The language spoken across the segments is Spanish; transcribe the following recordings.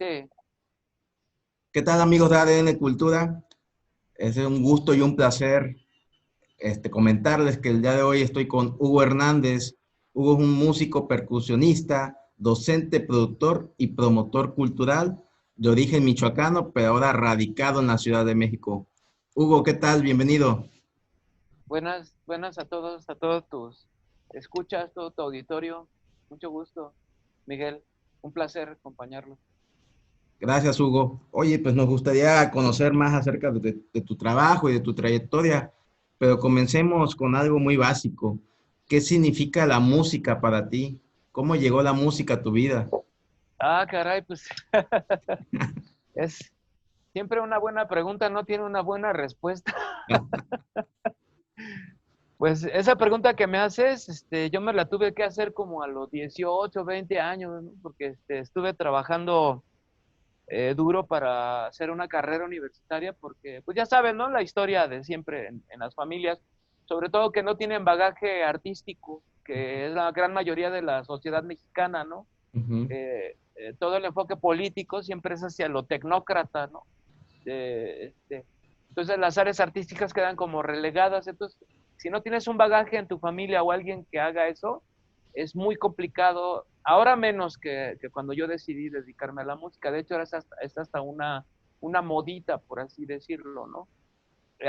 Sí, ¿Qué tal amigos de ADN Cultura? Es un gusto y un placer comentarles que el día de hoy estoy con Hugo Hernández. Hugo es un músico percusionista, docente, productor y promotor cultural de origen michoacano, pero ahora radicado en la Ciudad de México. Hugo, ¿qué tal? Bienvenido. buenas a todos tus escuchas, todo tu auditorio. Mucho gusto, Miguel. Un placer acompañarlo. Gracias, Hugo. Oye, pues nos gustaría conocer más acerca de tu trabajo y de tu trayectoria, pero comencemos con algo muy básico. ¿Qué significa la música para ti? ¿Cómo llegó la música a tu vida? Ah, caray, pues es siempre una buena pregunta, no tiene una buena respuesta. Pues esa pregunta que me haces, yo me la tuve que hacer como a los 18, 20 años, ¿no? Porque estuve trabajando duro para hacer una carrera universitaria, porque, pues ya saben, ¿no? La historia de siempre en las familias, sobre todo que no tienen bagaje artístico, que es la gran mayoría de la sociedad mexicana, ¿no? Ujú. Todo el enfoque político siempre es hacia lo tecnócrata, ¿no? Entonces las áreas artísticas quedan como relegadas. Entonces, si no tienes un bagaje en tu familia o alguien que haga eso, es muy complicado. Ahora menos que cuando yo decidí dedicarme a la música. De hecho, ahora es hasta una modita, por así decirlo, ¿no?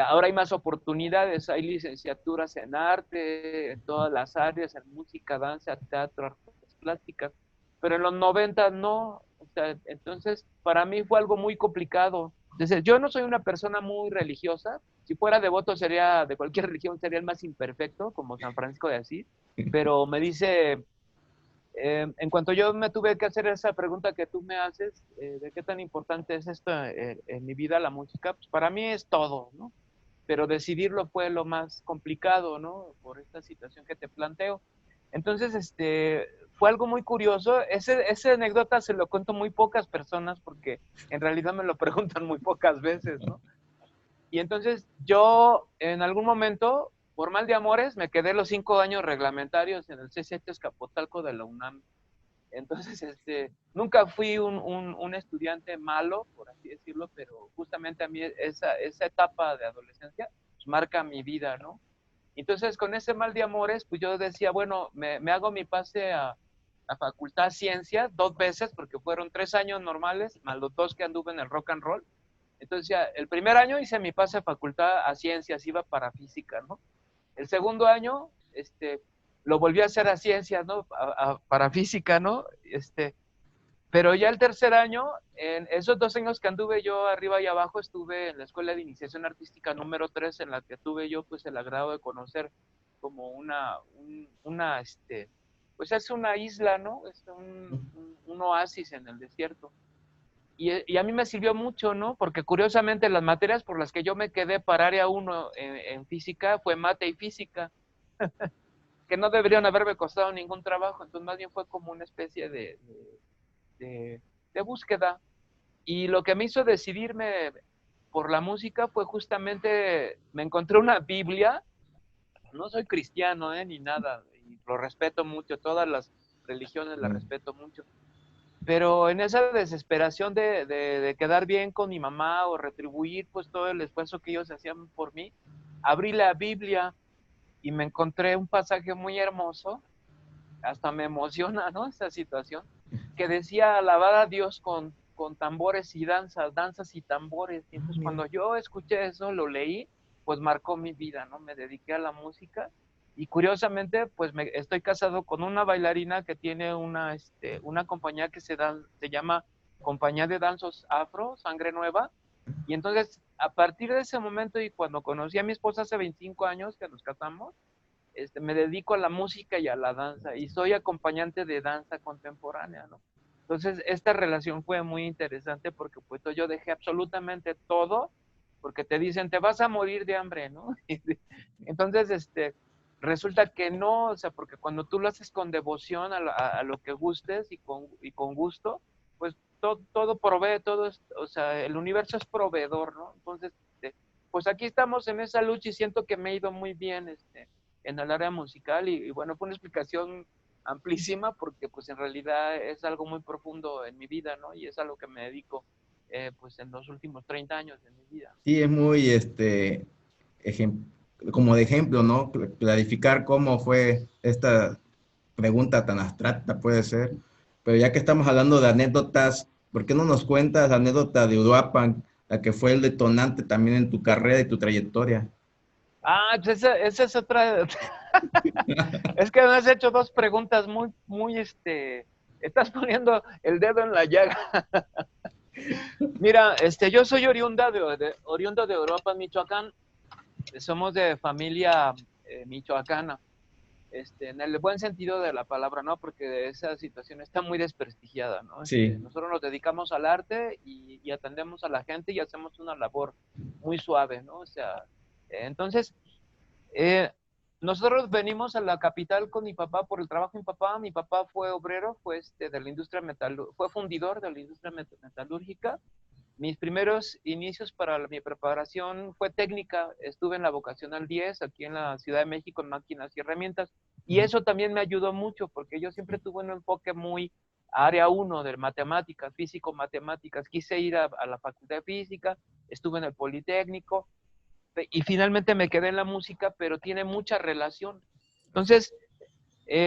Ahora hay más oportunidades, hay licenciaturas en arte, en todas las áreas, en música, danza, teatro, artes plásticas, pero en los 90 no. O sea, entonces para mí fue algo muy complicado. Entonces, yo no soy una persona muy religiosa. Si fuera devoto sería de cualquier religión, sería el más imperfecto, como San Francisco de Asís, pero me dice, en cuanto yo me tuve que hacer esa pregunta que tú me haces, de qué tan importante es esto en mi vida, la música, pues para mí es todo, ¿no? Pero decidirlo fue lo más complicado, ¿no? Por esta situación que te planteo. Entonces, fue algo muy curioso. Esa anécdota se lo cuento muy pocas personas porque en realidad me lo preguntan muy pocas veces, ¿no? Y entonces yo en algún momento, por mal de amores, me quedé los 5 años reglamentarios en el C7 Escapotalco de la UNAM. Entonces, nunca fui un estudiante malo, por así decirlo, pero justamente a mí esa etapa de adolescencia pues, marca mi vida, ¿no? Entonces, con ese mal de amores, pues yo decía, bueno, me hago mi pase a Facultad de Ciencias 2 veces, porque fueron 3 años normales, más los 2 que anduve en el rock and roll. Entonces, ya, el primer año hice mi pase a Facultad a Ciencias, iba para Física, ¿no? El segundo año, lo volví a hacer a Ciencias, ¿no? Para Física, ¿no? Pero ya el tercer año, en esos 2 años que anduve yo arriba y abajo, estuve en la Escuela de Iniciación Artística número 3, en la que tuve yo pues el agrado de conocer como pues es una isla, ¿no? Es un oasis en el desierto. Y a mí me sirvió mucho, ¿no? Porque curiosamente las materias por las que yo me quedé para área 1 en física fue mate y física, que no deberían haberme costado ningún trabajo, entonces más bien fue como una especie de, de búsqueda. Y lo que me hizo decidirme por la música fue justamente, me encontré una Biblia, no soy cristiano, ni nada, y lo respeto mucho, todas las religiones las respeto mucho, pero en esa desesperación de quedar bien con mi mamá o retribuir pues todo el esfuerzo que ellos hacían por mí, abrí la Biblia y me encontré un pasaje muy hermoso, hasta me emociona, ¿no? Esa situación, que decía alabar a Dios con tambores y danzas, danzas y tambores. Y Ah, entonces mira. cuando yo escuché eso, lo leí, pues marcó mi vida, ¿no? Me dediqué a la música y curiosamente, pues estoy casado con una bailarina que tiene una compañía que se llama Compañía de Danzos Afro, Sangre Nueva. Y entonces, a partir de ese momento y cuando conocí a mi esposa hace 25 años que nos casamos, me dedico a la música y a la danza y soy acompañante de danza contemporánea, ¿no? Entonces, esta relación fue muy interesante porque pues yo dejé absolutamente todo porque te dicen, te vas a morir de hambre, ¿no? Entonces, resulta que no, o sea, porque cuando tú lo haces con devoción a lo que gustes y con gusto, pues todo provee, todo es, o sea, el universo es proveedor, ¿no? Entonces, pues aquí estamos en esa lucha y siento que me he ido muy bien, en el área musical y bueno, fue una explicación amplísima porque pues en realidad es algo muy profundo en mi vida, ¿no? Y es a lo que me dedico pues en los últimos 30 años de mi vida. Sí, es muy, ejem- como de ejemplo, ¿no? Clarificar cómo fue esta pregunta tan abstracta, puede ser. Pero ya que estamos hablando de anécdotas, ¿por qué no nos cuentas la anécdota de Uruapan, la que fue el detonante también en tu carrera y tu trayectoria? Ah, pues esa es otra. Es que me has hecho dos preguntas muy, estás poniendo el dedo en la llaga. Mira, yo soy oriundo de Europa, Michoacán. Somos de familia michoacana, en el buen sentido de la palabra, ¿no? Porque esa situación está muy desprestigiada, ¿no? Sí. Nosotros nos dedicamos al arte y atendemos a la gente y hacemos una labor muy suave, ¿no? O sea, entonces, eh, nosotros venimos a la capital con mi papá por el trabajo de mi papá. Mi papá fue obrero, fue de la industria fue fundidor de la industria metalúrgica. Mis primeros inicios para mi preparación fue técnica. Estuve en la vocacional 10 aquí en la Ciudad de México en máquinas y herramientas. Y eso también me ayudó mucho porque yo siempre tuve un enfoque muy área uno de matemáticas, físico-matemáticas. Quise ir a la Facultad de Física, estuve en el Politécnico y finalmente me quedé en la música, pero tiene mucha relación. Entonces,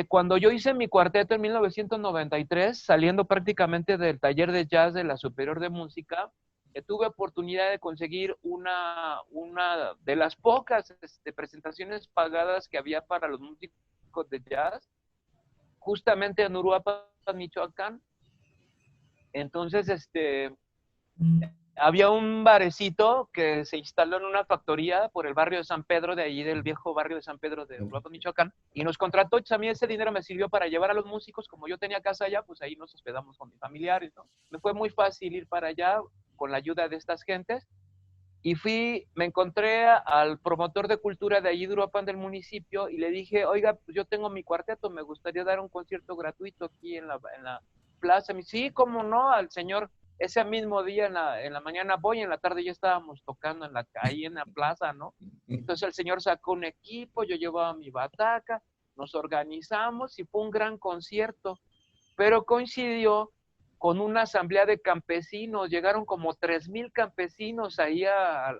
cuando yo hice mi cuarteto en 1993, saliendo prácticamente del taller de jazz de la Superior de Música, tuve oportunidad de conseguir una de las pocas presentaciones pagadas que había para los músicos de jazz, justamente en Uruapan, Michoacán. Entonces, había un barecito que se instaló en una factoría por el barrio de San Pedro, de allí del viejo barrio de San Pedro de Uruapan, Michoacán, y nos contrató. A mí ese dinero me sirvió para llevar a los músicos. Como yo tenía casa allá, pues ahí nos hospedamos con mis familiares, ¿no? Me fue muy fácil ir para allá con la ayuda de estas gentes. Y me encontré al promotor de cultura de allí de Uruapan del municipio y le dije, oiga, pues yo tengo mi cuarteto, me gustaría dar un concierto gratuito aquí en la plaza. Me dice, sí, cómo no, al señor, ese mismo día en la mañana voy, en la tarde ya estábamos tocando ahí en la plaza, ¿no? Entonces el señor sacó un equipo, yo llevaba mi bataca, nos organizamos y fue un gran concierto, pero coincidió con una asamblea de campesinos. Llegaron como 3,000 campesinos ahí a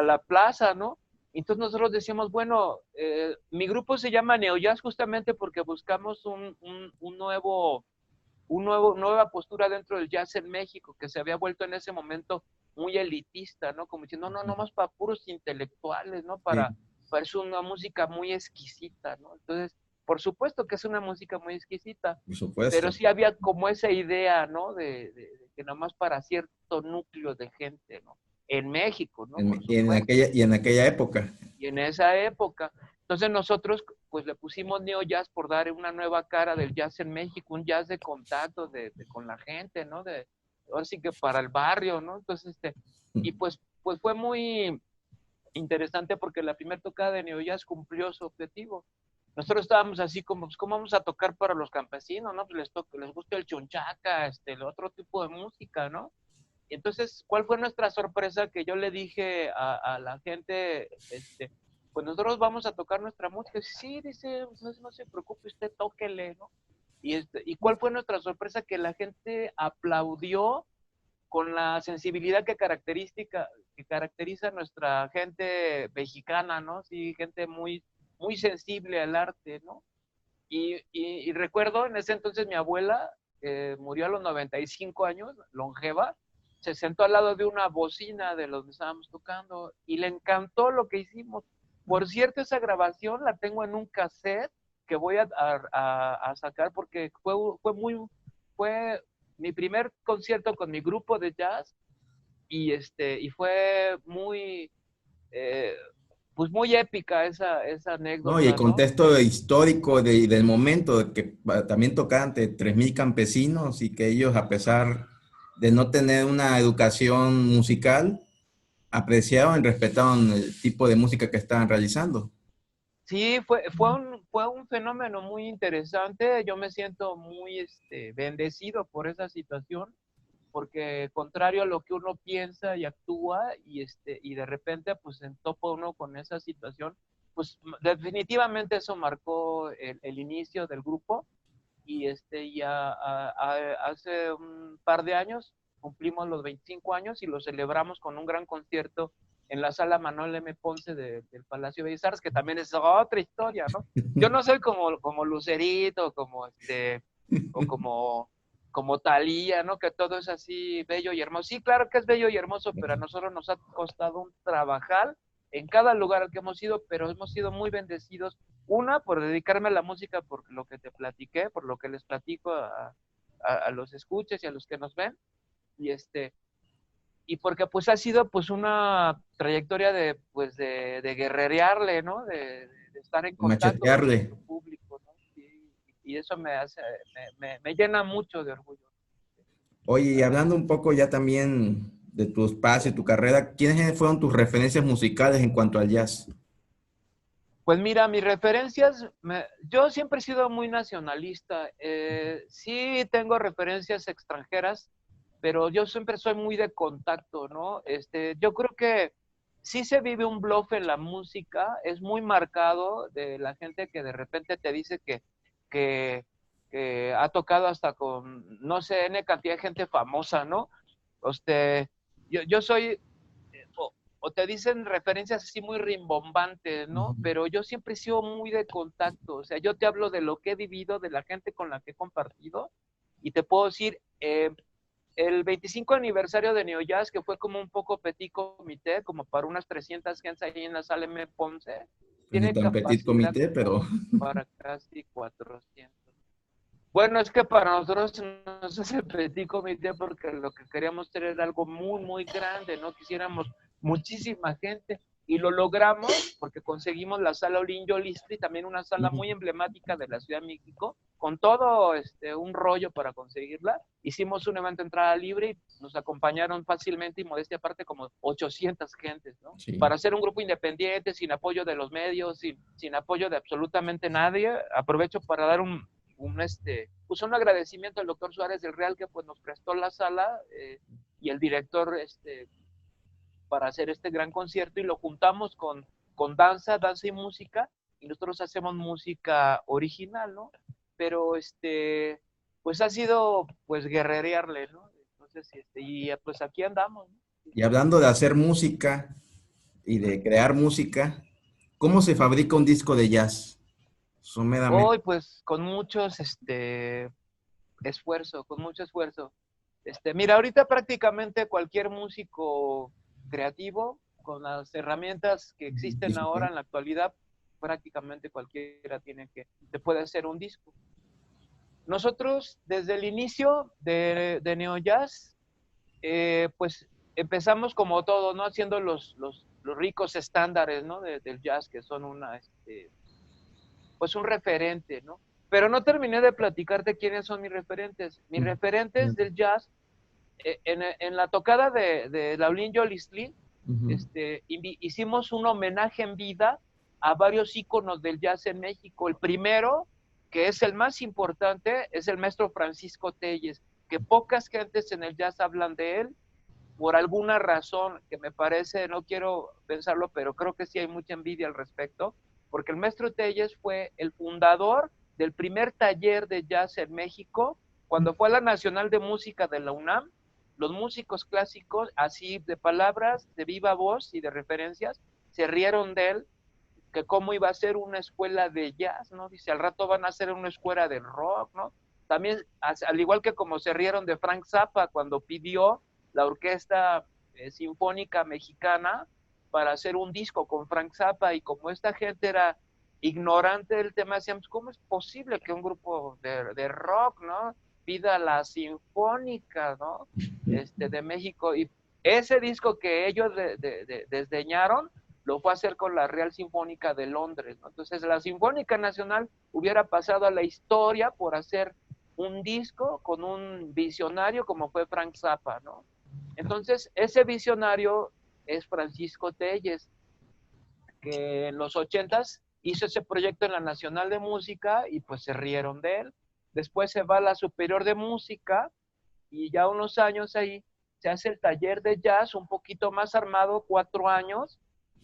la plaza, ¿no? Entonces nosotros decíamos, bueno, mi grupo se llama Neojazz justamente porque buscamos nueva postura dentro del jazz en México, que se había vuelto en ese momento muy elitista, ¿no? Como diciendo, no, no, más para puros intelectuales, ¿no? Sí, Para eso una música muy exquisita, ¿no? Entonces, por supuesto que es una música muy exquisita, por pero supuesto. sí había como esa idea, ¿no? De que nada más para cierto núcleo de gente, ¿no? En México, ¿no? Por supuesto. Y en aquella época. Y en esa época, entonces nosotros pues le pusimos Neo Jazz por dar una nueva cara del jazz en México, un jazz de contacto con la gente, ¿no? Ahora sí que para el barrio, ¿no? Entonces, y pues fue muy interesante porque la primera tocada de Neo Jazz cumplió su objetivo. Nosotros estábamos así como, pues, ¿cómo vamos a tocar para los campesinos, no? Pues les gusta el chunchaca, el otro tipo de música, ¿no? Y entonces, ¿cuál fue nuestra sorpresa? Que yo le dije a la gente, pues nosotros vamos a tocar nuestra música. Sí, dice, no se preocupe, usted tóquele, ¿no? ¿Y cuál fue nuestra sorpresa? Que la gente aplaudió con la sensibilidad que caracteriza a nuestra gente mexicana, ¿no? Sí, gente muy sensible al arte, ¿no? Y recuerdo en ese entonces mi abuela, murió a los 95 años, longeva, se sentó al lado de una bocina de los que estábamos tocando y le encantó lo que hicimos. Por cierto, esa grabación la tengo en un cassette que voy a sacar porque fue mi primer concierto con mi grupo de jazz y fue eh, pues muy épica esa No, y el anécdota, ¿no? contexto histórico del momento, de que también tocaban ante 3.000 campesinos y que ellos, a pesar de no tener una educación musical, apreciaban y respetaban el tipo de música que estaban realizando. Sí, fue un fenómeno muy interesante. Yo me siento muy bendecido por esa situación, porque contrario a lo que uno piensa y actúa, y de repente pues se topa uno con esa situación, pues definitivamente eso marcó el inicio del grupo y ya hace un par de años cumplimos los 25 años y lo celebramos con un gran concierto en la sala Manuel M. Ponce del Palacio de Bellas Artes, que también es otra historia, ¿no? Yo no soy como Lucerito, o como Thalía, ¿no? Que todo es así bello y hermoso. Sí, claro que es bello y hermoso, pero a nosotros nos ha costado un trabajar en cada lugar al que hemos ido, pero hemos sido muy bendecidos. Una, por dedicarme a la música, por lo que te platiqué, por lo que les platico a los escuches y a los que nos ven, y y porque pues ha sido pues una trayectoria de guerrerearle, ¿no? De estar en contacto con Machetearle. nuestro público, ¿no? Y eso me hace, me llena mucho de orgullo. Oye, y hablando un poco ya también de tu espacio, tu carrera, ¿quiénes fueron tus referencias musicales en cuanto al jazz? Pues mira, mis referencias, yo siempre he sido muy nacionalista. Sí tengo referencias extranjeras, pero yo siempre soy muy de contacto, ¿no? Yo creo que sí se vive un bluff en la música, es muy marcado de la gente que de repente te dice que, que ha tocado hasta con, no sé, N cantidad de gente famosa, ¿no? Este, yo soy o te dicen referencias así muy rimbombantes, ¿no? Ujú. Pero yo siempre he sido muy de contacto, o sea, yo te hablo de lo que he vivido, de la gente con la que he compartido, y te puedo decir, el 25 aniversario de Neo Jazz, que fue como un poco petit comité, como para unas 300 gentes ahí en la sala M. Ponce, Ni tiene tan petit capacidad comité, pero como para casi 400. Bueno, es que para nosotros no es el petit comité porque lo que queríamos hacer era algo muy, muy grande, ¿no? Quisiéramos muchísima gente y lo logramos porque conseguimos la sala Olin Yolistri, también una sala muy emblemática de la Ciudad de México, con todo un rollo para conseguirla. Hicimos un evento de entrada libre y nos acompañaron fácilmente y modestia aparte como 800 gentes, ¿no? sí. Para ser un grupo independiente, sin apoyo de los medios, sin apoyo de absolutamente nadie, aprovecho para dar pues un agradecimiento al doctor Suárez del Real que pues nos prestó la sala y el director para hacer este gran concierto y lo juntamos con danza y música y nosotros hacemos música original, ¿no? Pero pues ha sido pues guerrerearle, ¿no? Entonces, y pues aquí andamos, ¿no? Y hablando de hacer música y de crear música, ¿cómo se fabrica un disco de jazz? Somedamente. Hoy pues con muchos esfuerzo, con mucho esfuerzo. Mira, ahorita prácticamente cualquier músico creativo, con las herramientas que existen ahora Digital. en la actualidad, prácticamente cualquiera te puede hacer un disco. Nosotros, desde el inicio de Neo Jazz, pues empezamos como todo, ¿no? Haciendo los ricos estándares, ¿no? Del jazz, que son pues un referente, ¿no? Pero no terminé de platicarte quiénes son mis referentes. Mis referentes del jazz en la tocada de Laulín Yolistli, Ujú. hicimos un homenaje en vida a varios íconos del jazz en México. El primero, que es el más importante, es el maestro Francisco Telles, que pocas gentes en el jazz hablan de él, por alguna razón que me parece, no quiero pensarlo, pero creo que sí hay mucha envidia al respecto, porque el maestro Telles fue el fundador del primer taller de jazz en México, cuando fue a la Nacional de Música de la UNAM, los músicos clásicos, así de palabras, de viva voz y de referencias, se rieron de él, que cómo iba a ser una escuela de jazz, ¿no? Dice, al rato van a hacer una escuela de rock, ¿no? También, al igual que como se rieron de Frank Zappa cuando pidió la Orquesta Sinfónica Mexicana para hacer un disco con Frank Zappa y como esta gente era ignorante del tema, decíamos, ¿cómo es posible que un grupo de rock, ¿no? Pida la Sinfónica, ¿no? De México y ese disco que ellos desdeñaron lo fue a hacer con la Real Sinfónica de Londres, ¿no? Entonces la Sinfónica Nacional hubiera pasado a la historia por hacer un disco con un visionario como fue Frank Zappa, ¿no? Entonces ese visionario es Francisco Telles, que en los 80s hizo ese proyecto en la Nacional de Música y pues se rieron de él. Después se va a la Superior de Música y ya unos años ahí se hace el taller de jazz un poquito más armado, 4 años,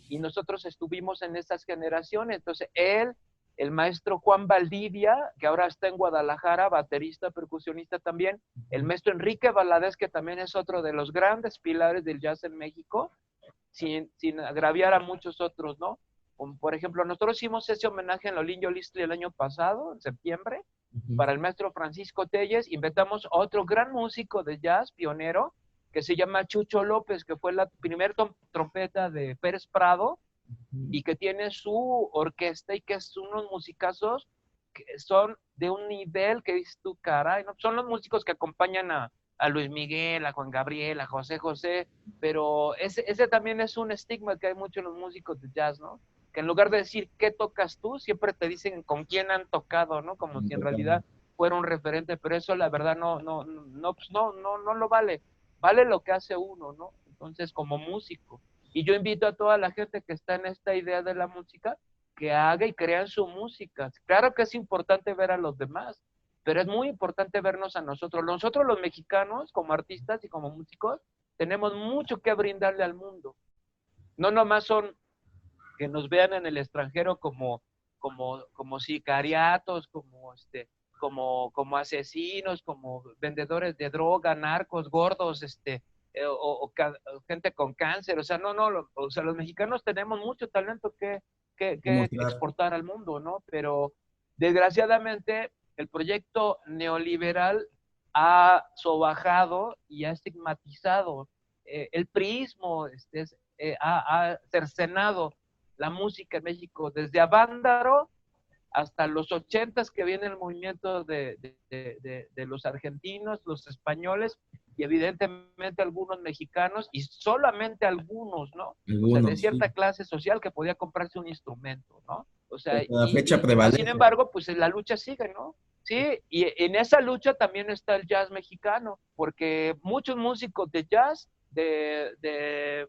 y nosotros estuvimos en esas generaciones. Entonces, él, el maestro Juan Valdivia, que ahora está en Guadalajara, baterista, percusionista también, el maestro Enrique Valadez, que también es otro de los grandes pilares del jazz en México, sin agraviar a muchos otros, ¿no? Como por ejemplo, nosotros hicimos ese homenaje en Lolinho Listli el año pasado, en septiembre, para el maestro Francisco Telles. Inventamos a otro gran músico de jazz, pionero, que se llama Chucho López, que fue la primer trompeta de Pérez Prado, y que tiene su orquesta y que es unos musicazos que son de un nivel que dices tú, caray, ¿no? Son los músicos que acompañan a Luis Miguel, a Juan Gabriel, a José José, pero ese también es un estigma que hay mucho en los músicos de jazz, ¿no? Que en lugar de decir qué tocas tú, siempre te dicen con quién han tocado, ¿no? Como si en realidad fuera un referente, pero eso la verdad no lo vale. Vale lo que hace uno, ¿no? Entonces, como músico. Y yo invito a toda la gente que está en esta idea de la música que haga y crea su música. Claro que es importante ver a los demás, pero es muy importante vernos a nosotros. Nosotros los mexicanos, como artistas y como músicos, tenemos mucho que brindarle al mundo. No nomás son que nos vean en el extranjero como sicariatos, como asesinos, como vendedores de droga, narcos, gordos, o gente con cáncer. O sea, o sea, los mexicanos tenemos mucho talento que exportar al mundo, ¿no? Pero desgraciadamente el proyecto neoliberal ha sobajado y ha estigmatizado el priismo, ha cercenado la música en México, desde Avándaro hasta los 80s que viene el movimiento de los argentinos, los españoles y evidentemente algunos mexicanos y solamente algunos, ¿no? O sea, de cierta clase social que podía comprarse un instrumento, ¿no? O sea, la fecha prevalece. Sin embargo, pues la lucha sigue, ¿no? Sí, y en esa lucha también está el jazz mexicano, porque muchos músicos de jazz de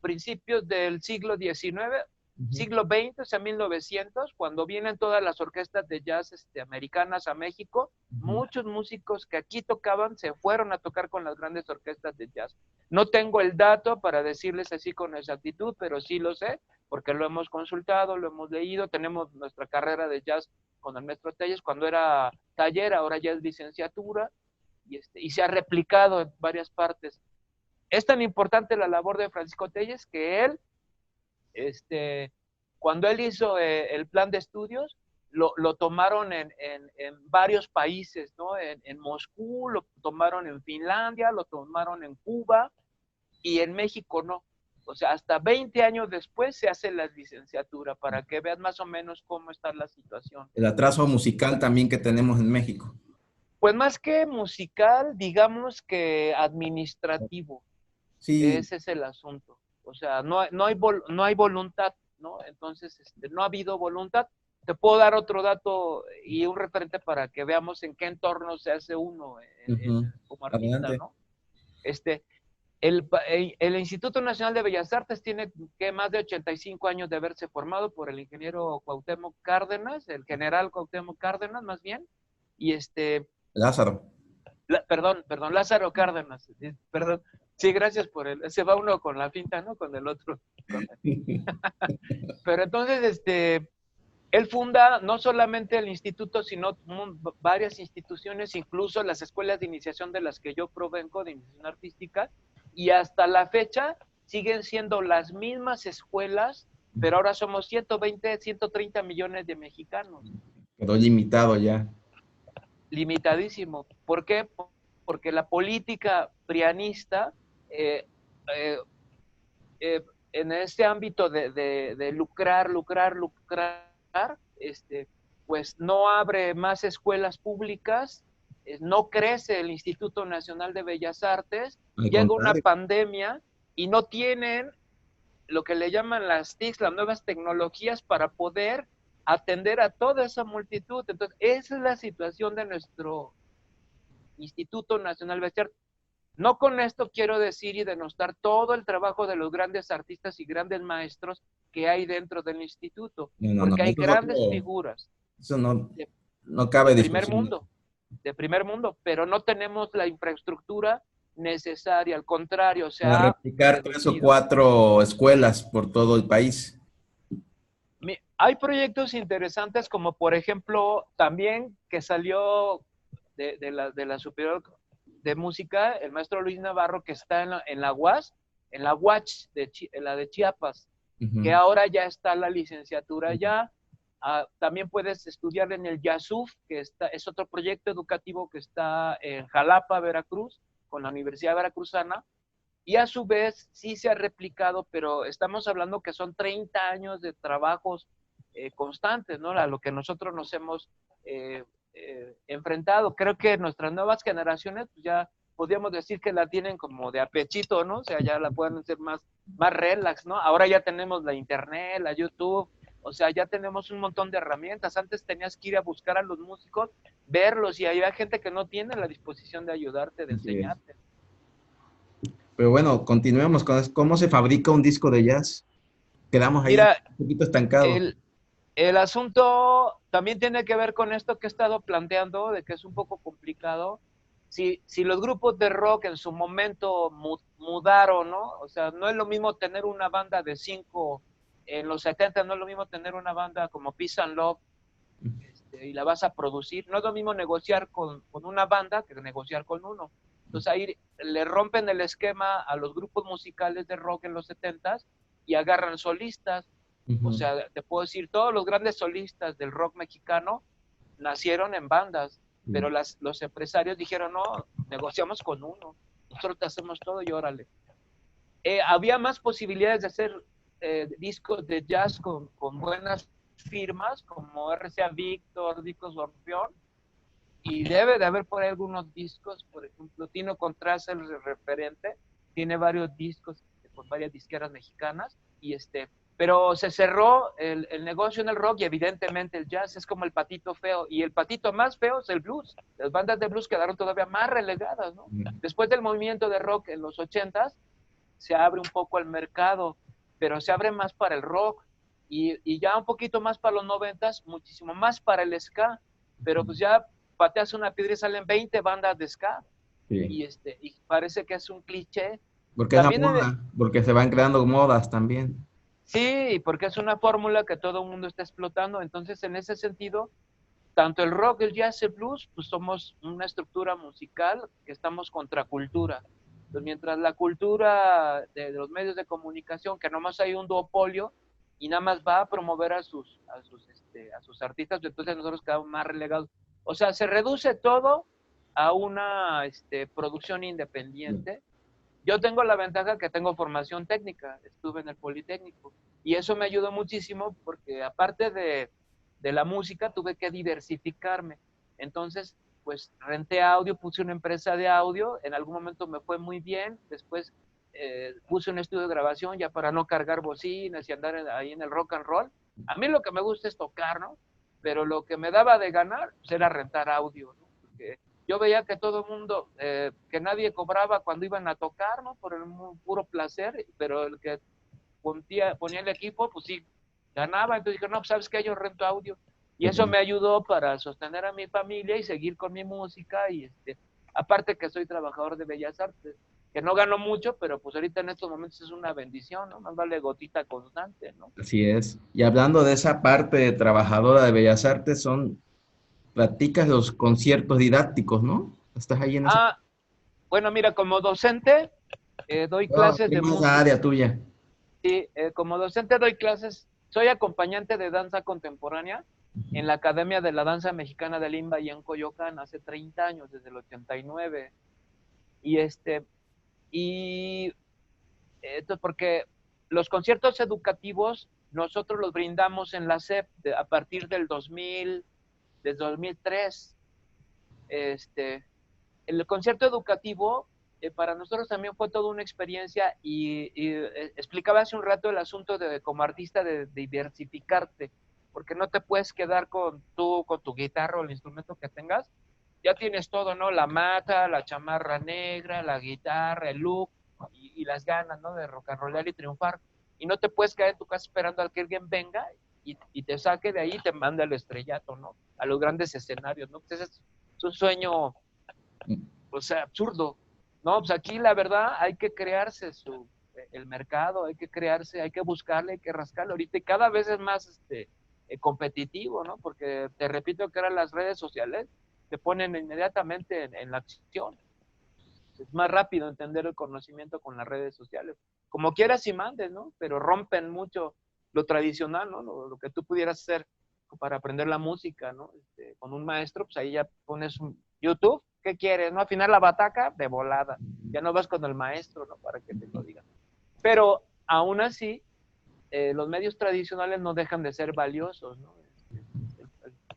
principios del siglo XIX, siglo XX, o sea, 1900, cuando vienen todas las orquestas de jazz americanas a México, muchos músicos que aquí tocaban se fueron a tocar con las grandes orquestas de jazz. No tengo el dato para decirles así con exactitud, pero sí lo sé, porque lo hemos consultado, lo hemos leído, tenemos nuestra carrera de jazz con el maestro Telles, cuando era taller, ahora ya es licenciatura, y se ha replicado en varias partes. Es tan importante la labor de Francisco Telles que él, cuando él hizo el plan de estudios, lo tomaron en varios países, ¿no? En Moscú, lo tomaron en Finlandia, lo tomaron en Cuba y en México no. O sea, hasta 20 años después se hace la licenciatura para que veas más o menos cómo está la situación. El atraso musical también que tenemos en México. Pues más que musical, digamos que administrativo. Sí. Ese es el asunto. O sea, no hay voluntad, ¿no? Entonces, no ha habido voluntad. Te puedo dar otro dato y un referente para que veamos en qué entorno se hace uno como artista, adelante, ¿no? El Instituto Nacional de Bellas Artes tiene que más de 85 años de haberse formado por el ingeniero Cuauhtémoc Cárdenas, el general Cuauhtémoc Cárdenas, más bien, y Lázaro. Perdón, Lázaro Cárdenas, perdón. Sí, gracias por se va uno con la finta, ¿no? Con el otro. Pero entonces, él funda no solamente el instituto, sino varias instituciones, incluso las escuelas de iniciación de las que yo provengo, de iniciación artística, y hasta la fecha siguen siendo las mismas escuelas, pero ahora somos 120, 130 millones de mexicanos. Quedó limitado ya. Limitadísimo. ¿Por qué? Porque la política prianista en este ámbito de lucrar, pues no abre más escuelas públicas, no crece el Instituto Nacional de Bellas Artes, llega una pandemia y no tienen lo que le llaman las TICs, las nuevas tecnologías para poder atender a toda esa multitud. Entonces, esa es la situación de nuestro Instituto Nacional de Bellas Artes. No con esto quiero decir y denostar todo el trabajo de los grandes artistas y grandes maestros que hay dentro del instituto, porque hay grandes figuras. Eso no cabe de primer mundo, pero no tenemos la infraestructura necesaria, al contrario, se A ha replicar tres o reducido. cuatro escuelas por todo el país. Hay proyectos interesantes como por ejemplo también que salió de la Superior de Música, el maestro Luis Navarro, que está en la UAS, en la UACH, en la de Chiapas, que Ujú. ahora ya está la licenciatura ya. También puedes estudiar en el YASUF, que es otro proyecto educativo que está en Jalapa, Veracruz, con la Universidad Veracruzana, y a su vez sí se ha replicado, pero estamos hablando que son 30 años de trabajos constantes, ¿no? A lo que nosotros nos hemos eh, enfrentado. Creo que nuestras nuevas generaciones pues ya podríamos decir que la tienen como de apechito, ¿no? O sea, ya la pueden hacer más relax, ¿no? Ahora ya tenemos la internet, la YouTube, o sea, ya tenemos un montón de herramientas. Antes tenías que ir a buscar a los músicos, verlos, y había gente que no tiene la disposición de ayudarte, de Así es. enseñarte. Pero bueno, continuemos con cómo se fabrica un disco de jazz. Quedamos ahí Mira, un poquito estancados. el, el asunto también tiene que ver con esto que he estado planteando, de que es un poco complicado. Si los grupos de rock en su momento mudaron, ¿no? O sea, no es lo mismo tener una banda de 5 en los 70, no es lo mismo tener una banda como Peace and Love, y la vas a producir. No es lo mismo negociar con una banda que negociar con uno. Entonces ahí le rompen el esquema a los grupos musicales de rock en los 70 y agarran solistas. O Ujú. sea, te puedo decir, todos los grandes solistas del rock mexicano nacieron en bandas, pero los empresarios dijeron, no, negociamos con uno, nosotros te hacemos todo y órale. Había más posibilidades de hacer discos de jazz con buenas firmas como RCA Victor, Discos Orfeón, y debe de haber por ahí algunos discos, por ejemplo, Tino Contreras, el referente, tiene varios discos con varias disqueras mexicanas, pero se cerró el negocio en el rock, y evidentemente el jazz es como el patito feo, y el patito más feo es el blues. Las bandas de blues quedaron todavía más relegadas, ¿no? Después del movimiento de rock en los 80s, se abre un poco el mercado, pero se abre más para el rock, y ya un poquito más para los 90s, muchísimo más para el ska, pero pues ya pateas una piedra y salen 20 bandas de ska, Sí. y parece que es un cliché. Porque es la También moda, porque se van creando modas también. sí, porque es una fórmula que todo el mundo está explotando. Entonces, en ese sentido, tanto el rock, el jazz, el blues, pues somos una estructura musical que estamos contra cultura. Entonces, mientras la cultura de los medios de comunicación, que nomás hay un duopolio y nada más va a promover a sus artistas, entonces nosotros quedamos más relegados. O sea, se reduce todo a una producción independiente. Yo tengo la ventaja que tengo formación técnica, estuve en el Politécnico, y eso me ayudó muchísimo porque aparte de la música tuve que diversificarme. Entonces, pues renté audio, puse una empresa de audio, en algún momento me fue muy bien, después puse un estudio de grabación ya para no cargar bocinas y andar ahí en el rock and roll. A mí lo que me gusta es tocar, ¿no? Pero lo que me daba de ganar pues, era rentar audio, ¿no? Porque yo veía que todo el mundo, que nadie cobraba cuando iban a tocar, ¿no? Por el puro placer, pero el que ponía el equipo, pues sí, ganaba. Entonces dije, no, pues sabes que yo rento audio. Y eso me ayudó para sostener a mi familia y seguir con mi música. Y aparte que soy trabajador de Bellas Artes, que no gano mucho, pero pues ahorita en estos momentos es una bendición, ¿no? Más vale gotita constante, ¿no? Así es. Y hablando de esa parte de trabajadora de Bellas Artes, practicas los conciertos didácticos, ¿no? ¿Estás ahí en esa? Ah, bueno, mira, como docente doy Oh, clases de prima esa música. área tuya. Sí, como docente doy clases, soy acompañante de danza contemporánea en la Academia de la Danza Mexicana de Limba y en Coyoacán hace 30 años, desde el 89. Y y esto porque los conciertos educativos nosotros los brindamos en la SEP a partir del 2000, desde 2003. Este, el concierto educativo para nosotros también fue toda una experiencia, y explicaba hace un rato el asunto de como artista de diversificarte, porque no te puedes quedar con tu guitarra o el instrumento que tengas, ya tienes todo, ¿no? La mata, la chamarra negra, la guitarra, el look y las ganas, ¿no? De rock and rollar y triunfar. Y no te puedes quedar en tu casa esperando a que alguien venga y te saque de ahí y te mande al estrellato, ¿no? A los grandes escenarios, ¿no? Pues ese es un sueño, o sea, absurdo. No, pues aquí la verdad hay que crearse el mercado, hay que crearse, hay que buscarle, hay que rascarle. Ahorita y cada vez es más competitivo, ¿no? Porque te repito que ahora las redes sociales te ponen inmediatamente en la acción. Es más rápido entender el conocimiento con las redes sociales. Como quieras y mandes, ¿no? Pero rompen mucho lo tradicional, ¿no? Lo que tú pudieras hacer para aprender la música, ¿no? Con un maestro, pues ahí ya pones un YouTube, ¿qué quieres? ¿No? Afinar la bataca de volada. Ya no vas con el maestro, ¿no? Para que te lo digan. Pero aún así, los medios tradicionales no dejan de ser valiosos, ¿no?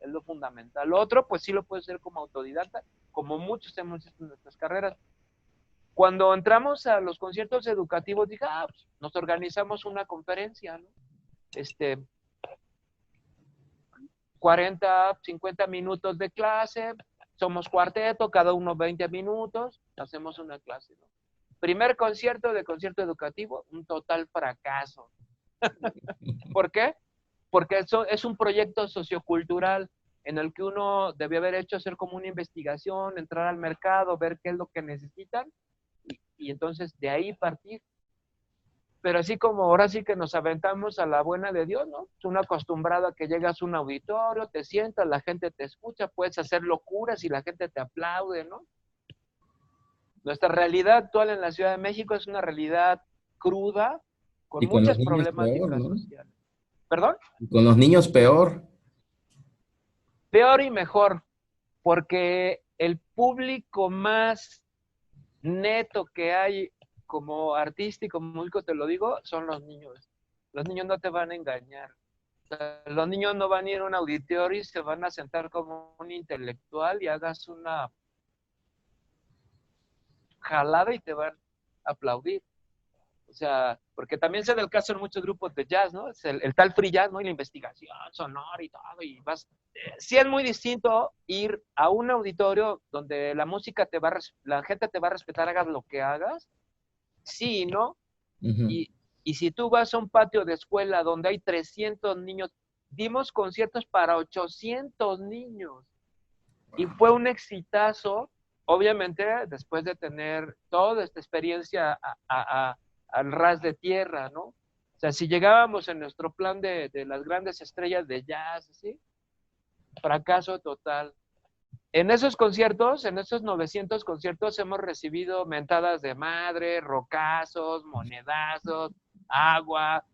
Es lo fundamental. Lo otro, pues sí lo puedes hacer como autodidacta, como muchos hemos hecho en nuestras carreras. Cuando entramos a los conciertos educativos, dije, pues nos organizamos una conferencia, ¿no? 40, 50 minutos de clase, somos cuarteto, cada uno 20 minutos, hacemos una clase, ¿no? Primer concierto de concierto educativo, un total fracaso. ¿Por qué? Porque eso es un proyecto sociocultural en el que uno debe haber hecho hacer como una investigación, entrar al mercado, ver qué es lo que necesitan y entonces de ahí partir. Pero así como ahora sí que nos aventamos a la buena de Dios, ¿no? Es uno acostumbrado a que llegas a un auditorio, te sientas, la gente te escucha, puedes hacer locuras y la gente te aplaude, ¿no? Nuestra realidad actual en la Ciudad de México es una realidad cruda, con Y con los muchas niños peor, problemáticas ¿no? sociales. ¿Perdón? Y con los niños peor. Peor y mejor, porque el público más neto que hay como artista y como músico, te lo digo, son los niños. Los niños no te van a engañar. O sea, los niños no van a ir a un auditorio y se van a sentar como un intelectual y hagas una jalada y te van a aplaudir. O sea, porque también se da el caso en muchos grupos de jazz, ¿no? Es el tal free jazz, ¿no? Y la investigación sonora y todo, y vas... Sí es muy distinto ir a un auditorio donde la música te va a, la gente te va a respetar, hagas lo que hagas, sí, ¿no? Ujú. Y si tú vas a un patio de escuela donde hay 300 niños, dimos conciertos para 800 niños y fue un exitazo, obviamente después de tener toda esta experiencia al ras de tierra, ¿no? O sea, si llegábamos en nuestro plan de las grandes estrellas de jazz, ¿sí? Fracaso total. En esos conciertos, en esos 900 conciertos, hemos recibido mentadas de madre, rocazos, monedazos, agua,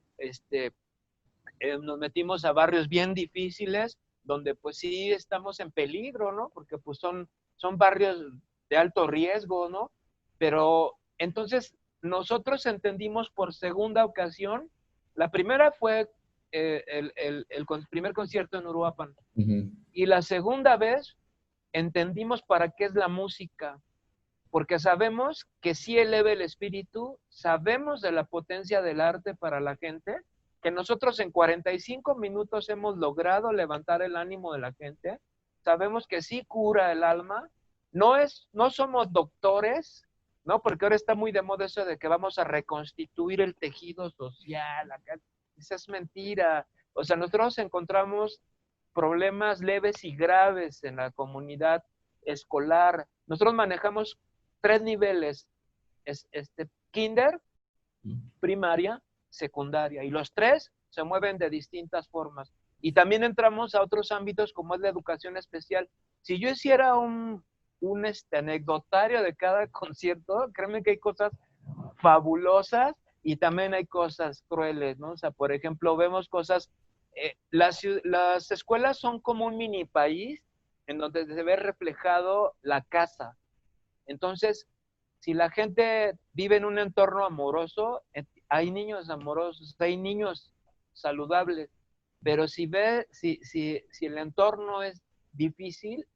nos metimos a barrios bien difíciles, donde pues sí estamos en peligro, ¿no? Porque pues son barrios de alto riesgo, ¿no? Pero entonces nosotros entendimos por segunda ocasión, la primera fue el primer concierto en Uruapan, Ujú. y la segunda vez entendimos para qué es la música, porque sabemos que sí eleva el espíritu, sabemos de la potencia del arte para la gente, que nosotros en 45 minutos hemos logrado levantar el ánimo de la gente, sabemos que sí cura el alma, no somos doctores, ¿no? Porque ahora está muy de moda eso de que vamos a reconstituir el tejido social, acá, esa es mentira. O sea, nosotros encontramos problemas leves y graves en la comunidad escolar. Nosotros manejamos 3 niveles, kinder, primaria, secundaria, y los 3 se mueven de distintas formas. Y también entramos a otros ámbitos como es la educación especial. Si yo hiciera un anecdotario de cada concierto, créeme que hay cosas fabulosas y también hay cosas crueles, ¿no? O sea, por ejemplo, vemos cosas, las escuelas son como un mini país en donde se ve reflejado la casa. Entonces, si la gente vive en un entorno amoroso, hay niños amorosos, hay niños saludables, pero si el entorno es difícil,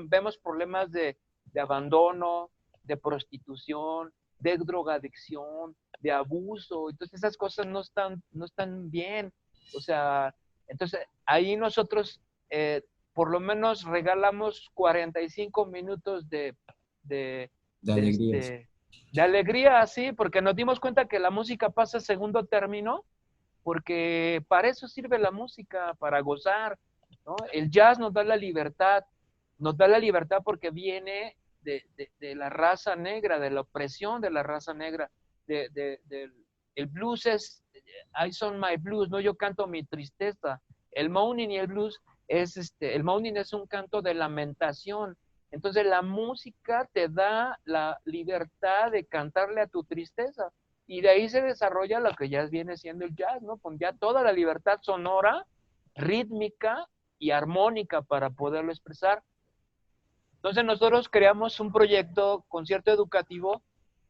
vemos problemas de abandono, de prostitución, de drogadicción, de abuso. Entonces esas cosas no están bien. O sea, entonces ahí nosotros por lo menos regalamos 45 minutos de, De de, alegrías. este, de alegría, sí, porque nos dimos cuenta que la música pasa a segundo término, porque para eso sirve la música, para gozar, ¿no? El jazz nos da la libertad porque viene de la raza negra, de la opresión de la raza negra. El blues es, I song my blues, ¿no? Yo canto mi tristeza. El moaning y el blues el moaning es un canto de lamentación. Entonces la música te da la libertad de cantarle a tu tristeza. Y de ahí se desarrolla lo que ya viene siendo el jazz, ¿no? Con ya toda la libertad sonora, rítmica y armónica para poderlo expresar. Entonces nosotros creamos un proyecto, concierto educativo,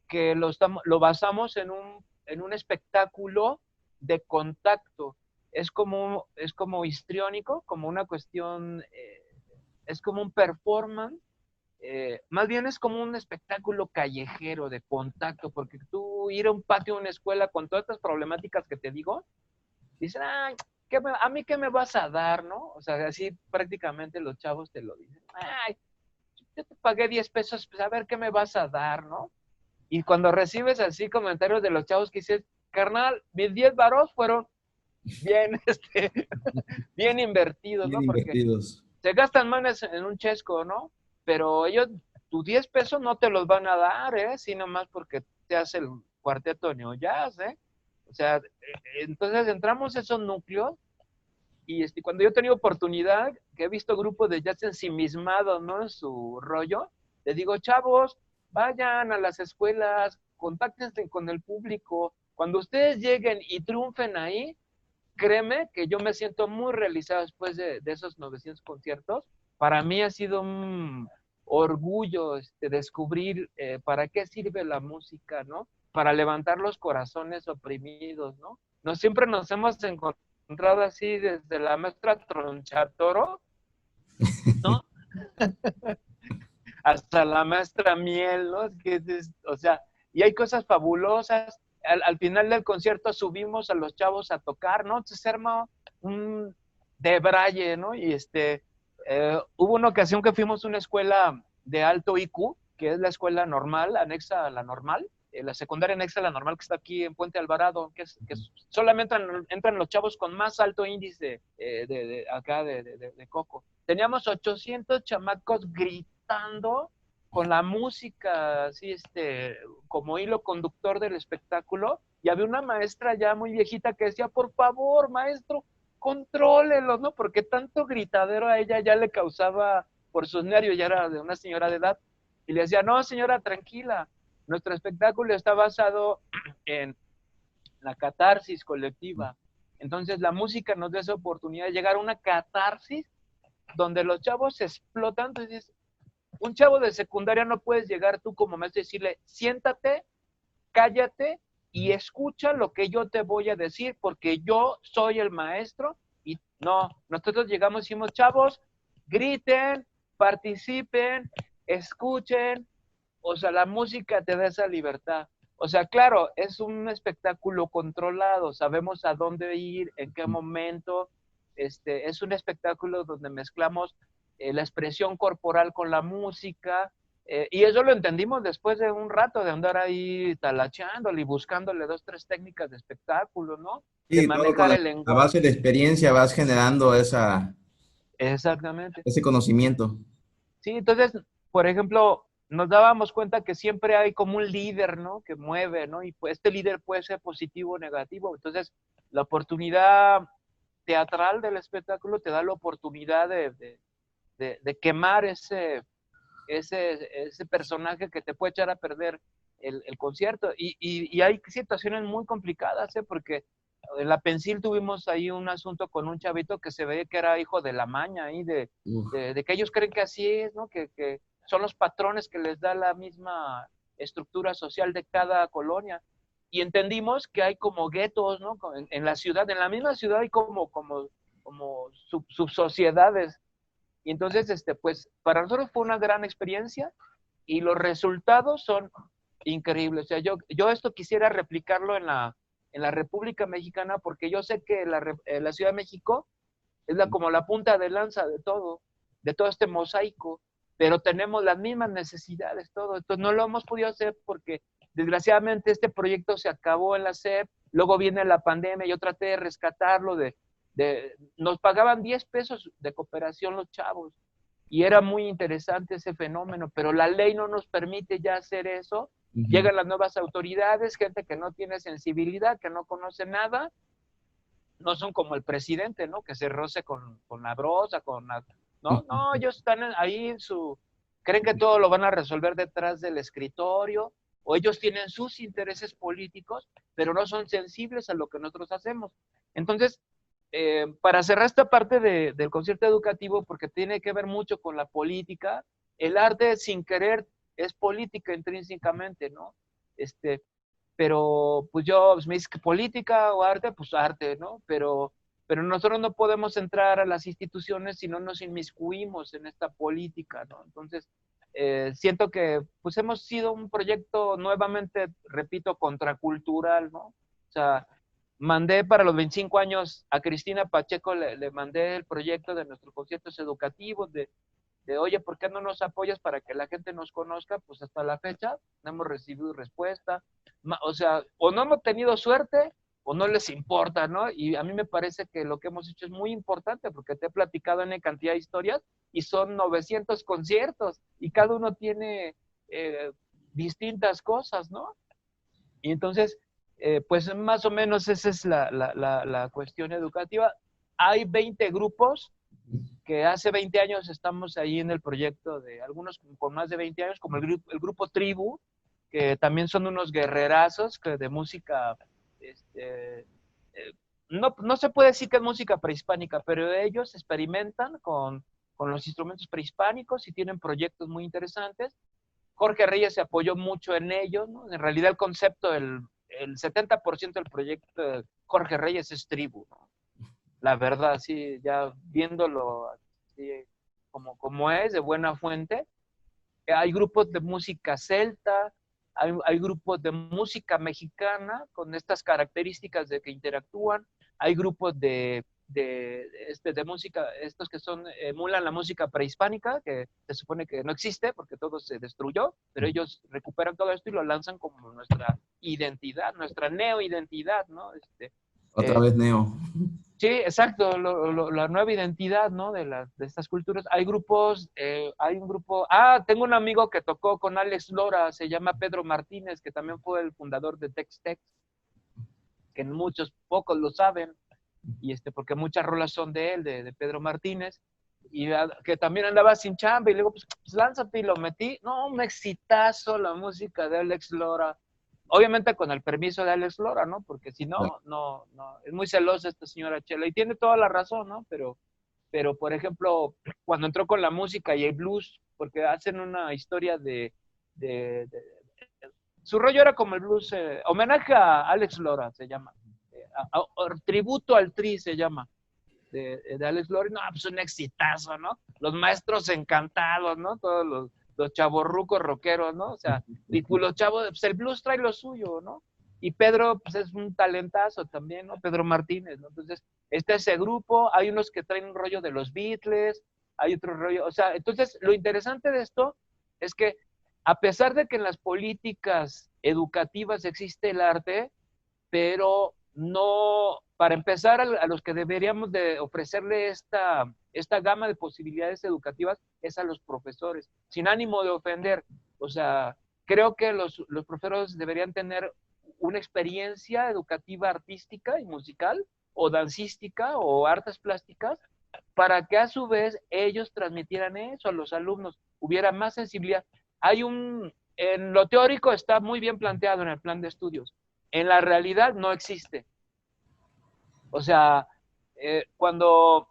que lo basamos en un espectáculo de contacto. Es como histriónico, como una cuestión, es como un performance, más bien es como un espectáculo callejero de contacto, porque tú ir a un patio de una escuela con todas estas problemáticas que te digo, dicen, ay, ¿a mí qué me vas a dar, no? O sea, así prácticamente los chavos te lo dicen, ay, yo te pagué 10 pesos, pues a ver qué me vas a dar, ¿no? Y cuando recibes así comentarios de los chavos que dices, carnal, mis 10 varos fueron bien, bien invertidos, Bien ¿no? Porque invertidos. se gastan manes en un chesco, ¿no? Pero ellos, tus 10 pesos no te los van a dar, ¿eh? Sino más porque te hace el cuarteto Neo Jazz, ¿eh? O sea, entonces entramos a esos núcleos y cuando yo he tenido oportunidad, que he visto grupos de jazz ensimismados, ¿no? En su rollo, les digo, chavos, vayan a las escuelas, contáctense con el público. Cuando ustedes lleguen y triunfen ahí, créeme que yo me siento muy realizado después de esos 900 conciertos. Para mí ha sido un orgullo descubrir para qué sirve la música, ¿no? Para levantar los corazones oprimidos, ¿no? Siempre nos hemos encontrado así desde la maestra Tronchatoro, ¿no? Hasta la maestra Miel, ¿no? O sea, y hay cosas fabulosas. Al final del concierto subimos a los chavos a tocar, ¿no? Entonces se arma un debraye, ¿no? Y hubo una ocasión que fuimos a una escuela de alto IQ, que es la escuela normal, anexa a la normal, la secundaria anexa a la normal que está aquí en Puente Alvarado, que solamente entran los chavos con más alto índice acá de Coco. Teníamos 800 chamacos gritando con la música, así, como hilo conductor del espectáculo, y había una maestra ya muy viejita que decía, por favor, maestro, contrólelo, ¿no? Porque tanto gritadero a ella ya le causaba, por sus nervios, ya era de una señora de edad, y le decía, no, señora, tranquila, nuestro espectáculo está basado en la catarsis colectiva. Entonces la música nos da esa oportunidad de llegar a una catarsis donde los chavos se explotan. Entonces, un chavo de secundaria no puedes llegar tú como maestro y decirle, siéntate, cállate y escucha lo que yo te voy a decir, porque yo soy el maestro. Y no, nosotros llegamos y decimos, chavos, griten, participen, escuchen. O sea, la música te da esa libertad. O sea, claro, es un espectáculo controlado, sabemos a dónde ir, en qué momento. Es un espectáculo donde mezclamos la expresión corporal con la música, y eso lo entendimos después de un rato de andar ahí talacheándole y buscándole dos, tres técnicas de espectáculo, ¿no? De Sí, todo con manejar el la base lenguaje. de experiencia vas generando Exactamente. ese conocimiento. Sí, entonces, por ejemplo, nos dábamos cuenta que siempre hay como un líder, ¿no? Que mueve, ¿no? Y pues este líder puede ser positivo o negativo. Entonces, la oportunidad teatral del espectáculo te da la oportunidad de quemar ese personaje que te puede echar a perder el concierto. Y hay situaciones muy complicadas, ¿eh? Porque en la Pensil tuvimos ahí un asunto con un chavito que se ve que era hijo de la maña, ahí Uf. de que ellos creen que así es, ¿no? Que son los patrones que les da la misma estructura social de cada colonia. Y entendimos que hay como guetos, ¿no? En la ciudad, en la misma ciudad hay como subsociedades. Y entonces, pues, para nosotros fue una gran experiencia y los resultados son increíbles. O sea, yo esto quisiera replicarlo en la República Mexicana porque yo sé que la Ciudad de México es como la punta de lanza de todo este mosaico, pero tenemos las mismas necesidades, todo. Entonces no lo hemos podido hacer porque desgraciadamente este proyecto se acabó en la SEP, luego viene la pandemia, yo traté de rescatarlo, nos pagaban 10 pesos de cooperación los chavos, y era muy interesante ese fenómeno, pero la ley no nos permite ya hacer eso. Llegan las nuevas autoridades, gente que no tiene sensibilidad, que no conoce nada, no son como el presidente, ¿no? Que se roce con la brosa, ¿no? No, ellos están ahí creen que todo lo van a resolver detrás del escritorio, o ellos tienen sus intereses políticos, pero no son sensibles a lo que nosotros hacemos. Entonces, para cerrar esta parte del concierto educativo, porque tiene que ver mucho con la política, el arte sin querer es política intrínsecamente, ¿no? Pero pues me dice que política o arte, pues arte, ¿no? Pero nosotros no podemos entrar a las instituciones si no nos inmiscuimos en esta política, ¿no? Entonces, siento que pues hemos sido un proyecto nuevamente, repito, contracultural, ¿no? O sea, mandé para los 25 años a Cristina Pacheco, le mandé el proyecto de nuestros conciertos educativos, oye, ¿por qué no nos apoyas para que la gente nos conozca? Pues hasta la fecha no hemos recibido respuesta. O sea, o no hemos tenido suerte o no les importa, ¿no? Y a mí me parece que lo que hemos hecho es muy importante porque te he platicado en cantidad de historias y son 900 conciertos y cada uno tiene distintas cosas, ¿no? Y entonces, pues más o menos esa es la cuestión educativa. Hay 20 grupos que hace 20 años estamos ahí en el proyecto de algunos con más de 20 años, como el grupo Tribu, que también son unos guerrerazos que de música, no se puede decir que es música prehispánica, pero ellos experimentan con los instrumentos prehispánicos y tienen proyectos muy interesantes. Jorge Reyes se apoyó mucho en ellos, ¿no? En realidad el concepto, el 70% del proyecto de Jorge Reyes es Tribu, ¿no? La verdad, sí, ya viéndolo así como es, de buena fuente. Hay grupos de música celta, hay grupos de música mexicana con estas características de que interactúan, hay grupos de música, estos que emulan la música prehispánica, que se supone que no existe porque todo se destruyó, pero ellos recuperan todo esto y lo lanzan como nuestra identidad, nuestra neoidentidad, ¿no? Otra vez Neo. Sí, exacto, la nueva identidad, ¿no? De estas culturas. Hay grupos, hay un grupo, tengo un amigo que tocó con Alex Lora, se llama Pedro Martínez, que también fue el fundador de Tex-Tex, que pocos lo saben, y porque muchas rolas son de él, de Pedro Martínez, y que también andaba sin chamba, y luego, pues lánzate, y lo metí. No, un exitazo la música de Alex Lora. Obviamente con el permiso de Alex Lora, ¿no? Porque si no, no, es muy celosa esta señora Chela, y tiene toda la razón, ¿no? Pero por ejemplo, cuando entró con la música y el blues, porque hacen una historia su rollo era como el blues, homenaje a Alex Lora se llama, tributo al Tri se llama, de Alex Lora. No, pues un exitazo, ¿no? Los maestros encantados, ¿no? Todos los chavorrucos rockeros, ¿no? O sea, y pues los chavos, pues el blues trae lo suyo, ¿no? Y Pedro, pues es un talentazo también, ¿no? Pedro Martínez, ¿no? Entonces, está ese grupo, hay unos que traen un rollo de los Beatles, hay otro rollo, o sea, entonces, lo interesante de esto es que a pesar de que en las políticas educativas existe el arte, pero no, para empezar, a los que deberíamos de ofrecerle esta gama de posibilidades educativas es a los profesores, sin ánimo de ofender. O sea, creo que los profesores deberían tener una experiencia educativa artística y musical, o dancística, o artes plásticas, para que a su vez ellos transmitieran eso a los alumnos, hubiera más sensibilidad. En lo teórico está muy bien planteado en el plan de estudios, en la realidad no existe. O sea, cuando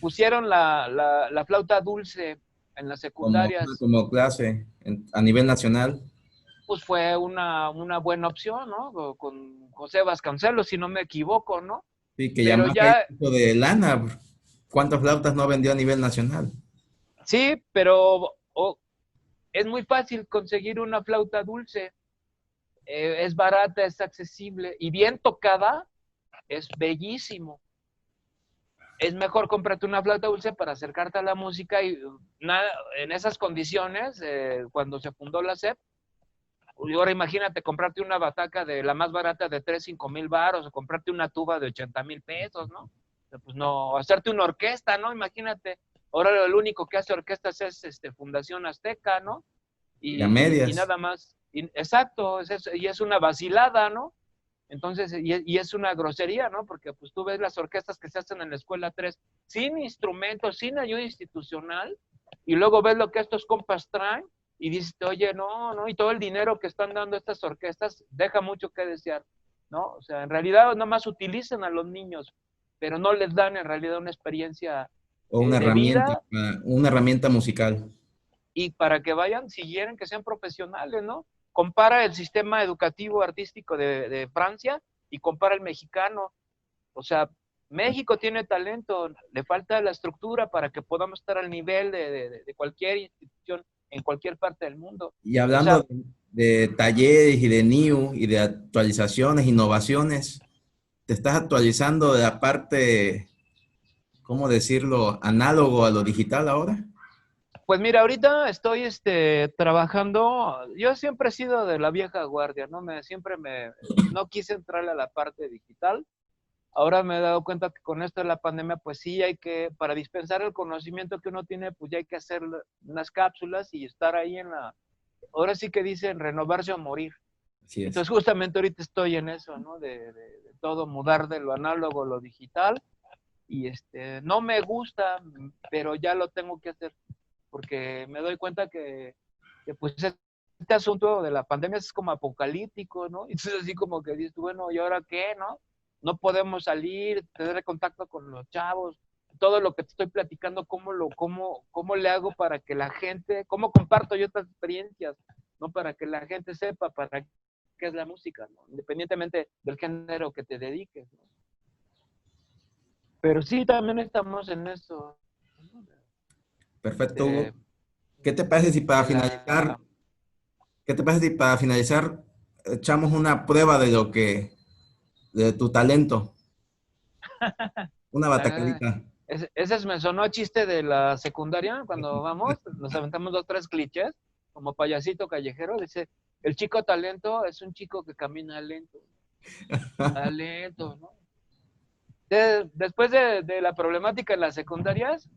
pusieron la flauta dulce en las secundarias, como clase a nivel nacional. pues fue una buena opción, ¿no? Con José Vasconcelos, si no me equivoco, ¿no? Sí, que Pero Yamaha ya, hizo de lana. ¿Cuántas flautas no vendió a nivel nacional? sí, pero es muy fácil conseguir una flauta dulce. Es barata, es accesible y bien tocada, es bellísimo. Es mejor cómprate una flauta dulce para acercarte a la música y en esas condiciones, cuando se fundó la SEP, y ahora imagínate comprarte una bataca de la más barata de 3,000, 5,000 varos, o comprarte una tuba de 80,000 pesos, ¿no? Pues no, hacerte una orquesta, ¿no? Imagínate. Ahora lo único que hace orquestas es Fundación Azteca, ¿no? Y a Y medias. nada más. Exacto, y es una vacilada, ¿no? Entonces, y es una grosería, ¿no? Porque pues tú ves las orquestas que se hacen en la escuela 3 sin instrumentos, sin ayuda institucional, y luego ves lo que estos compas traen y dices, oye, no, no, y todo el dinero que están dando estas orquestas deja mucho que desear, ¿no? O sea, en realidad nomás utilizan a los niños, pero no les dan en realidad una experiencia O de vida una herramienta musical. y para que vayan, si quieren que sean profesionales, ¿no? Compara el sistema educativo artístico de Francia y compara el mexicano. O sea, México tiene talento, le falta la estructura para que podamos estar al nivel de cualquier institución en cualquier parte del mundo. Y O sea, hablando de talleres y de new y de actualizaciones, innovaciones, te estás actualizando de la parte, ¿cómo decirlo?, análogo a lo digital ahora. pues mira, ahorita estoy trabajando, yo siempre he sido de la vieja guardia, ¿no? No quise entrar a la parte digital. Ahora me he dado cuenta que con esto de la pandemia, pues sí hay que, para dispensar el conocimiento que uno tiene, pues ya hay que hacer unas cápsulas y estar ahí ahora sí que dicen renovarse o morir. Así es. Entonces justamente ahorita estoy en eso, ¿no? De todo mudar de lo análogo a lo digital y no me gusta, pero ya lo tengo que hacer porque me doy cuenta que pues este asunto de la pandemia es como apocalíptico, ¿no? Entonces así como que dices, bueno, ¿y ahora qué, no? No podemos salir, tener contacto con los chavos, todo lo que te estoy platicando, cómo le hago para que la gente, cómo comparto yo estas experiencias, ¿no? Para que la gente sepa para qué es la música, ¿no? Independientemente del género que te dediques, ¿no? Pero sí, también estamos en eso, ¿no? Perfecto, De, Hugo. ¿Qué te parece si para de finalizar, la qué te parece si para finalizar echamos una prueba de de tu talento, una Ah, batacladita? ese me sonó chiste de la secundaria, cuando vamos, nos aventamos 2, 3 clichés, como payasito callejero, dice, el chico talento es un chico que camina lento, ¿no? Después de la problemática en las secundarias,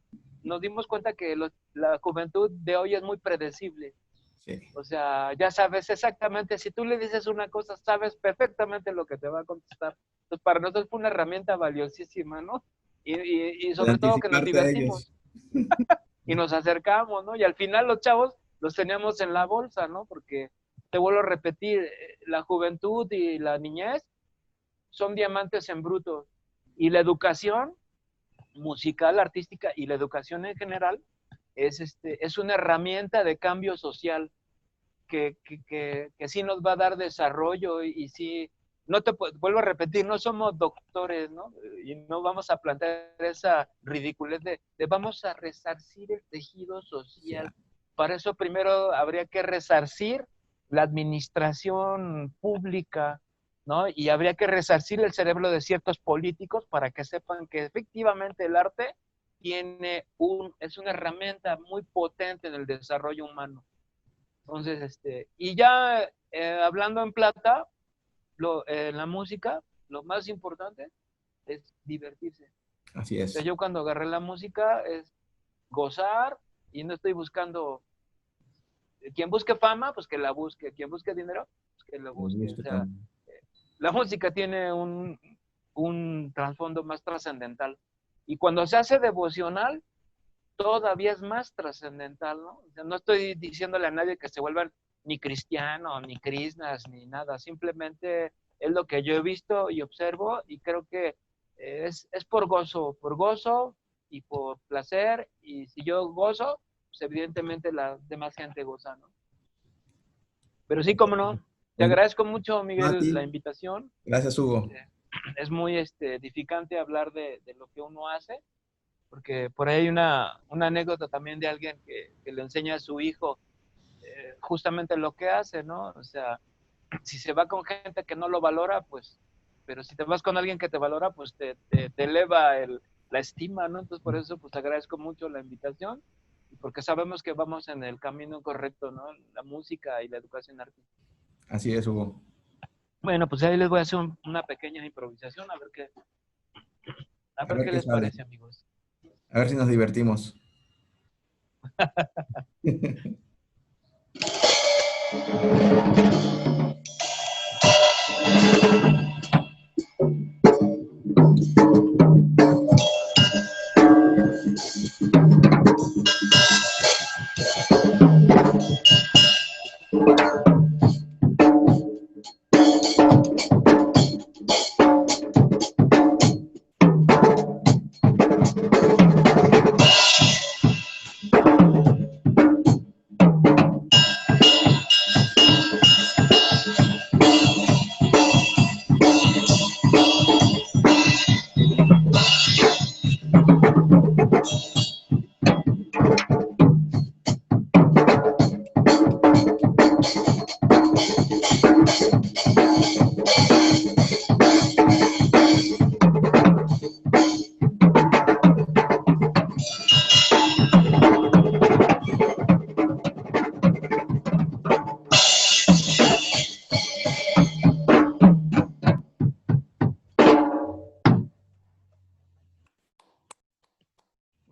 nos dimos cuenta que la juventud de hoy es muy predecible. Sí, O sea, ya sabes exactamente, si tú le dices una cosa, sabes perfectamente lo que te va a contestar. Entonces, para nosotros fue una herramienta valiosísima, ¿no? Y de sobre todo que nos anticiparte a ellos. divertimos y nos acercamos, ¿no? Y al final los chavos los teníamos en la bolsa, ¿no? Porque te vuelvo a repetir, la juventud y la niñez son diamantes en bruto. Y la educación musical, artística y la educación en general es una herramienta de cambio social que sí nos va a dar desarrollo y sí, no te vuelvo a repetir, no somos doctores, ¿no? Y no vamos a plantear esa ridiculez de vamos a resarcir el tejido social. Para eso primero habría que resarcir la administración pública, ¿no? Y habría que resarcir el cerebro de ciertos políticos para que sepan que efectivamente el arte es una herramienta muy potente en el desarrollo humano. Entonces, y ya hablando en plata, en la música, lo más importante es divertirse. Así O sea, es. yo cuando agarré la música es gozar y no estoy buscando, quien busque fama, pues que la busque, quien busque dinero, pues que lo Me busque. O gusta sea, también. la música tiene un trasfondo más trascendental. Y cuando se hace devocional, todavía es más trascendental, ¿no? O sea, no estoy diciéndole a nadie que se vuelvan ni cristianos, ni krishnas, ni nada, simplemente es lo que yo he visto y observo y creo que es por gozo y por placer, y si yo gozo, pues evidentemente la demás gente goza, ¿no? Pero sí, como no, te Pues, agradezco mucho, no, a Miguel, la ti. invitación. Gracias, Hugo. Es muy edificante hablar de lo que uno hace porque por ahí hay una anécdota también de alguien que le enseña a su hijo justamente lo que hace, ¿no? O sea, si se va con gente que no lo valora, pues, pero si te vas con alguien que te valora, pues te eleva la estima, ¿no? Entonces por eso pues te agradezco mucho la invitación y porque sabemos que vamos en el camino correcto, ¿no? La música y la educación artística. Así es, Hugo. Bueno, pues ahí les voy a hacer una pequeña improvisación, a A ver ver qué qué les sale. parece, amigos. A ver si nos divertimos.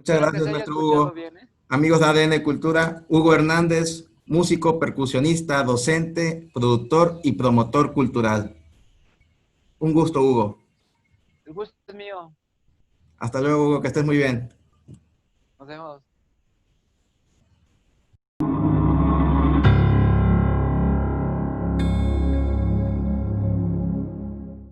Muchas Espero que gracias, se haya maestro escuchado Hugo. bien, ¿eh? Amigos de ADN Cultura, Hugo Hernández, músico, percusionista, docente, productor y promotor cultural. Un gusto, Hugo. El gusto es mío. Hasta luego, Hugo, que estés muy bien. Nos vemos.